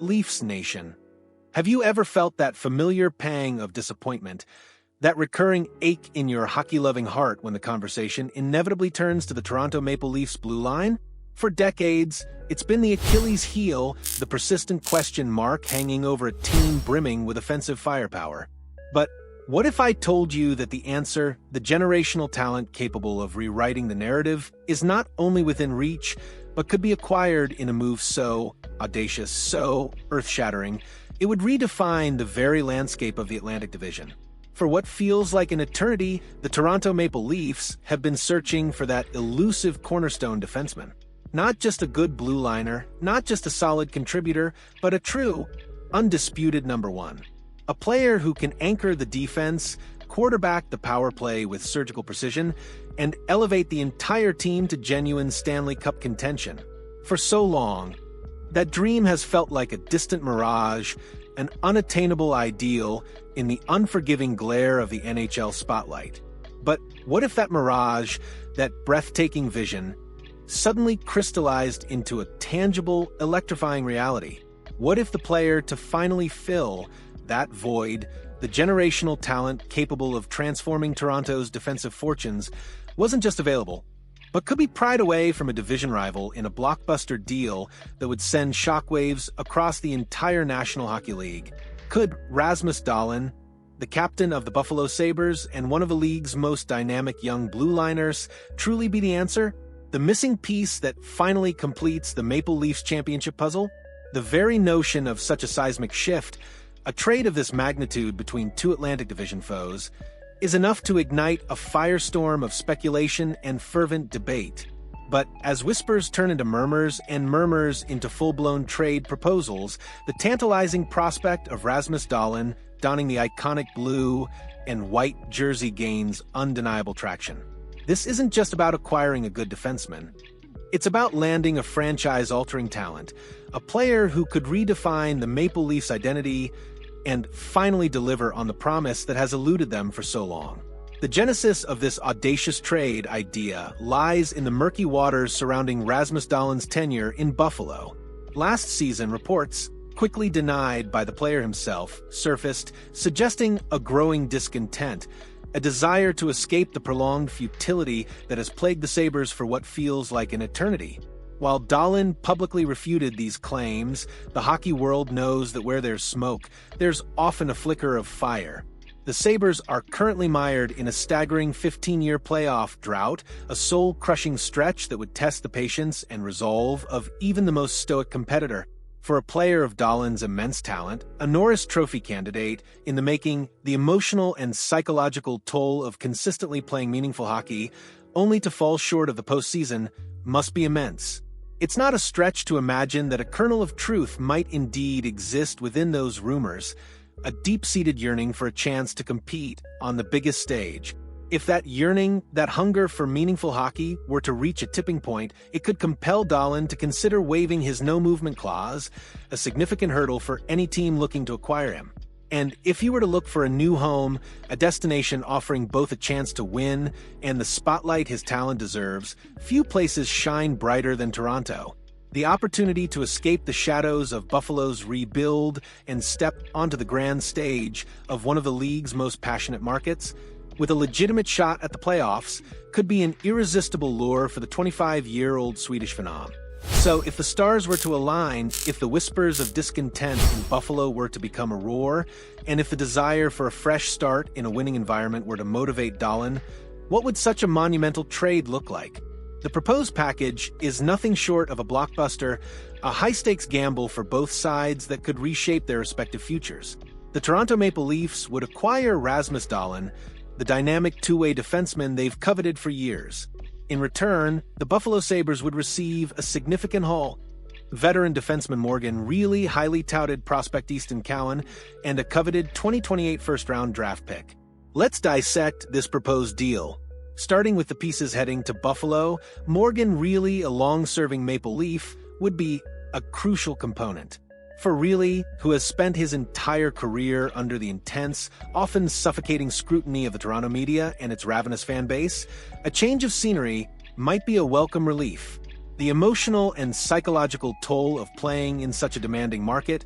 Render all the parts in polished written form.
Leafs Nation. Have you ever felt that familiar pang of disappointment, that recurring ache in your hockey-loving heart when the conversation inevitably turns to the Toronto Maple Leafs blue line? For decades, it's been the Achilles heel, the persistent question mark hanging over a team brimming with offensive firepower. But what if I told you that the answer, the generational talent capable of rewriting the narrative, is not only within reach, but could be acquired in a move so audacious, so earth-shattering, it would redefine the very landscape of the Atlantic Division. For what feels like an eternity, the Toronto Maple Leafs have been searching for that elusive cornerstone defenseman. Not just a good blue liner, not just a solid contributor, but a true, undisputed number one. A player who can anchor the defense, quarterback the power play with surgical precision, and elevate the entire team to genuine Stanley Cup contention. For so long, that dream has felt like a distant mirage, an unattainable ideal in the unforgiving glare of the NHL spotlight. But what if that mirage, that breathtaking vision, suddenly crystallized into a tangible, electrifying reality? What if the player to finally fill that void, the generational talent capable of transforming Toronto's defensive fortunes, wasn't just available, but could be pried away from a division rival in a blockbuster deal that would send shockwaves across the entire National Hockey League? Could Rasmus Dahlin, the captain of the Buffalo Sabres and one of the league's most dynamic young blue liners, truly be the answer? The missing piece that finally completes the Maple Leafs championship puzzle? The very notion of such a seismic shift, a trade of this magnitude between two Atlantic Division foes, is enough to ignite a firestorm of speculation and fervent debate. But as whispers turn into murmurs and murmurs into full-blown trade proposals, the tantalizing prospect of Rasmus Dahlin donning the iconic blue and white jersey gains undeniable traction. This isn't just about acquiring a good defenseman. It's about landing a franchise-altering talent, a player who could redefine the Maple Leafs' identity and finally deliver on the promise that has eluded them for so long. The genesis of this audacious trade idea lies in the murky waters surrounding Rasmus Dahlin's tenure in Buffalo. Last season, reports, quickly denied by the player himself, surfaced, suggesting a growing discontent, a desire to escape the prolonged futility that has plagued the Sabres for what feels like an eternity. While Dahlin publicly refuted these claims, the hockey world knows that where there's smoke, there's often a flicker of fire. The Sabres are currently mired in a staggering 15-year playoff drought, a soul-crushing stretch that would test the patience and resolve of even the most stoic competitor. For a player of Dahlin's immense talent, a Norris Trophy candidate in the making, the emotional and psychological toll of consistently playing meaningful hockey, only to fall short of the postseason, must be immense. It's not a stretch to imagine that a kernel of truth might indeed exist within those rumors, a deep-seated yearning for a chance to compete on the biggest stage. If that yearning, that hunger for meaningful hockey were to reach a tipping point, it could compel Dahlin to consider waiving his no-movement clause, a significant hurdle for any team looking to acquire him. And if he were to look for a new home, a destination offering both a chance to win and the spotlight his talent deserves, few places shine brighter than Toronto. The opportunity to escape the shadows of Buffalo's rebuild and step onto the grand stage of one of the league's most passionate markets, with a legitimate shot at the playoffs, could be an irresistible lure for the 25-year-old Swedish phenom. So if the stars were to align, if the whispers of discontent in Buffalo were to become a roar, and if the desire for a fresh start in a winning environment were to motivate Dahlin, what would such a monumental trade look like? The proposed package is nothing short of a blockbuster, a high-stakes gamble for both sides that could reshape their respective futures. The Toronto Maple Leafs would acquire Rasmus Dahlin, the dynamic two-way defenseman they've coveted for years. In return, the Buffalo Sabres would receive a significant haul: veteran defenseman Morgan Rielly, highly touted prospect Easton Cowan, and a coveted 2028 first-round draft pick. Let's dissect this proposed deal. Starting with the pieces heading to Buffalo, Morgan Rielly, a long-serving Maple Leaf, would be a crucial component. For Rielly, who has spent his entire career under the intense, often suffocating scrutiny of the Toronto media and its ravenous fan base, a change of scenery might be a welcome relief. The emotional and psychological toll of playing in such a demanding market,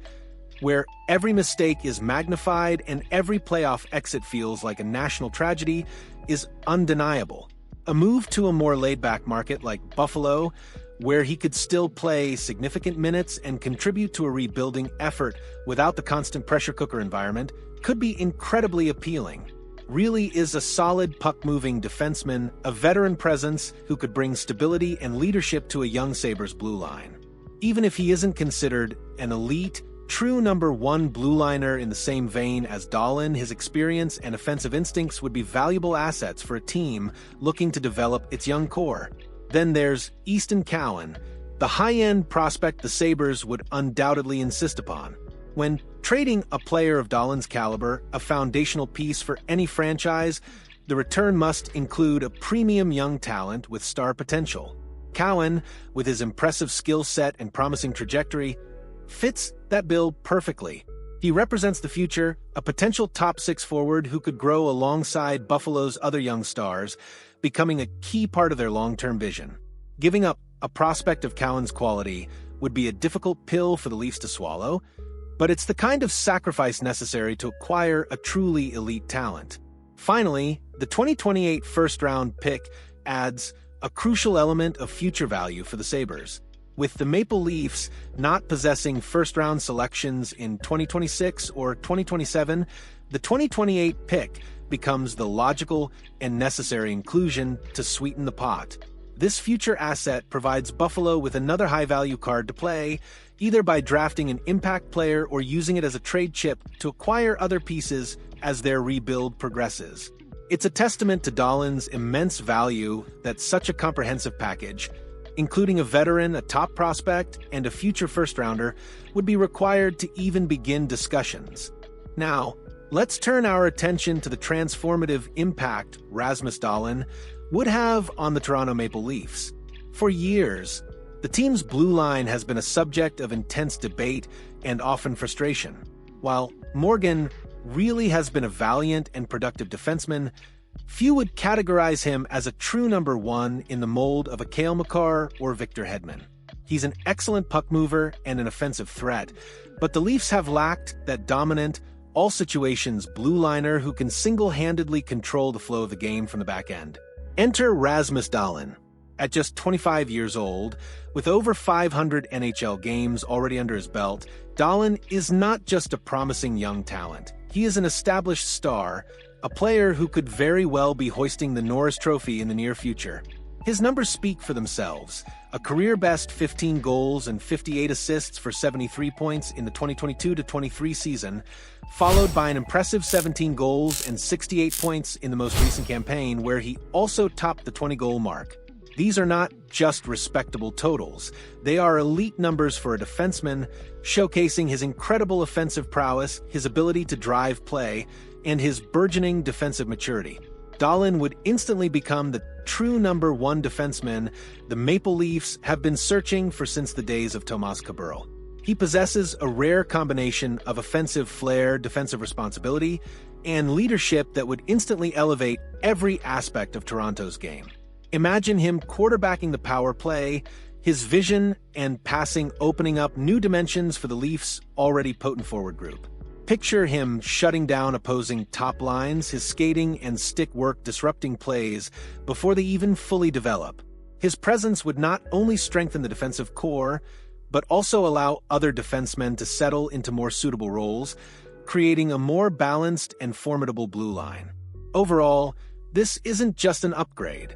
where every mistake is magnified and every playoff exit feels like a national tragedy, is undeniable. A move to a more laid-back market like Buffalo, where he could still play significant minutes and contribute to a rebuilding effort without the constant pressure cooker environment, could be incredibly appealing. Rielly is a solid puck-moving defenseman, a veteran presence who could bring stability and leadership to a young Sabres blue line. Even if he isn't considered an elite, true number one blue liner in the same vein as Dahlin, his experience and offensive instincts would be valuable assets for a team looking to develop its young core. Then there's Easton Cowan, the high-end prospect the Sabres would undoubtedly insist upon. When trading a player of Dahlin's caliber, a foundational piece for any franchise, the return must include a premium young talent with star potential. Cowan, with his impressive skill set and promising trajectory, fits that bill perfectly. He represents the future, a potential top-six forward who could grow alongside Buffalo's other young stars, becoming a key part of their long-term vision. Giving up a prospect of Cowan's quality would be a difficult pill for the Leafs to swallow, but it's the kind of sacrifice necessary to acquire a truly elite talent. Finally, the 2028 first-round pick adds a crucial element of future value for the Sabres. With the Maple Leafs not possessing first-round selections in 2026 or 2027, the 2028 pick becomes the logical and necessary inclusion to sweeten the pot. This future asset provides Buffalo with another high-value card to play, either by drafting an impact player or using it as a trade chip to acquire other pieces as their rebuild progresses. It's a testament to Dahlin's immense value that such a comprehensive package, including a veteran, a top prospect, and a future first-rounder, would be required to even begin discussions. Now, let's turn our attention to the transformative impact Rasmus Dahlin would have on the Toronto Maple Leafs. For years, the team's blue line has been a subject of intense debate and often frustration. While Morgan Rielly has been a valiant and productive defenseman, few would categorize him as a true number one in the mold of a Cale Makar or Victor Hedman. He's an excellent puck mover and an offensive threat, but the Leafs have lacked that dominant, all-situations blue liner who can single-handedly control the flow of the game from the back end. Enter Rasmus Dahlin. At just 25 years old, with over 500 NHL games already under his belt, Dahlin is not just a promising young talent. He is an established star, a player who could very well be hoisting the Norris Trophy in the near future. His numbers speak for themselves. A career-best 15 goals and 58 assists for 73 points in the 2022-23 season, followed by an impressive 17 goals and 68 points in the most recent campaign, where he also topped the 20-goal mark. These are not just respectable totals. They are elite numbers for a defenseman, showcasing his incredible offensive prowess, his ability to drive play, and his burgeoning defensive maturity. Dahlin would instantly become the true number one defenseman the Maple Leafs have been searching for since the days of Tomas Kaberle. He possesses a rare combination of offensive flair, defensive responsibility, and leadership that would instantly elevate every aspect of Toronto's game. Imagine him quarterbacking the power play, his vision and passing opening up new dimensions for the Leafs' already potent forward group. Picture him shutting down opposing top lines, his skating and stick work disrupting plays before they even fully develop. His presence would not only strengthen the defensive core, but also allow other defensemen to settle into more suitable roles, creating a more balanced and formidable blue line. Overall, this isn't just an upgrade.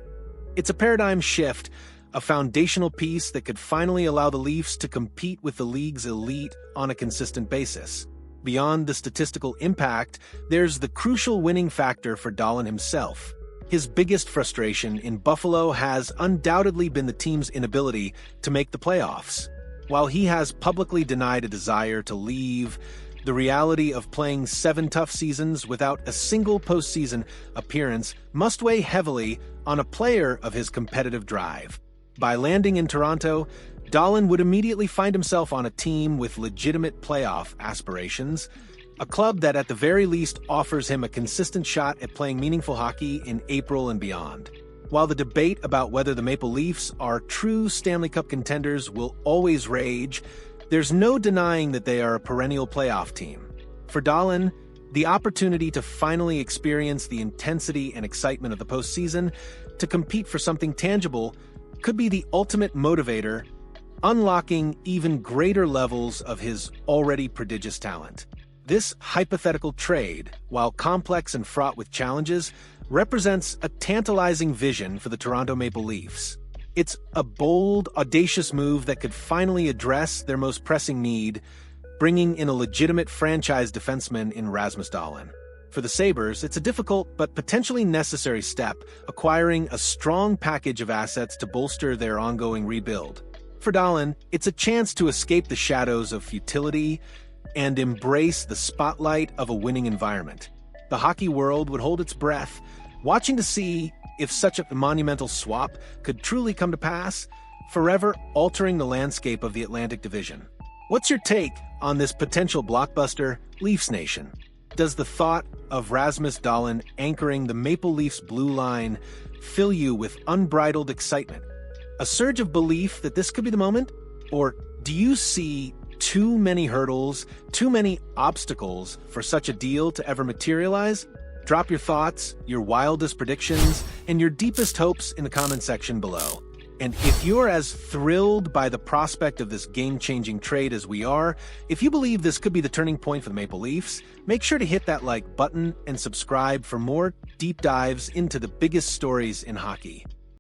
It's a paradigm shift, a foundational piece that could finally allow the Leafs to compete with the league's elite on a consistent basis. Beyond the statistical impact, there's the crucial winning factor for Dahlin himself. His biggest frustration in Buffalo has undoubtedly been the team's inability to make the playoffs. While he has publicly denied a desire to leave, the reality of playing 7 tough seasons without a single postseason appearance must weigh heavily on a player of his competitive drive. By landing in Toronto, Dahlin would immediately find himself on a team with legitimate playoff aspirations, a club that at the very least offers him a consistent shot at playing meaningful hockey in April and beyond. While the debate about whether the Maple Leafs are true Stanley Cup contenders will always rage, there's no denying that they are a perennial playoff team. For Dahlin, the opportunity to finally experience the intensity and excitement of the postseason, to compete for something tangible, could be the ultimate motivator, unlocking even greater levels of his already prodigious talent. This hypothetical trade, while complex and fraught with challenges, represents a tantalizing vision for the Toronto Maple Leafs. It's a bold, audacious move that could finally address their most pressing need, bringing in a legitimate franchise defenseman in Rasmus Dahlin. For the Sabres, it's a difficult but potentially necessary step, acquiring a strong package of assets to bolster their ongoing rebuild. For Dahlin, it's a chance to escape the shadows of futility and embrace the spotlight of a winning environment. The hockey world would hold its breath, watching to see if such a monumental swap could truly come to pass, forever altering the landscape of the Atlantic Division. What's your take on this potential blockbuster, Leafs Nation? Does the thought of Rasmus Dahlin anchoring the Maple Leafs blue line fill you with unbridled excitement? A surge of belief that this could be the moment? Or do you see too many hurdles, too many obstacles for such a deal to ever materialize? Drop your thoughts, your wildest predictions, and your deepest hopes in the comment section below. And if you're as thrilled by the prospect of this game-changing trade as we are, if you believe this could be the turning point for the Maple Leafs, make sure to hit that like button and subscribe for more deep dives into the biggest stories in hockey.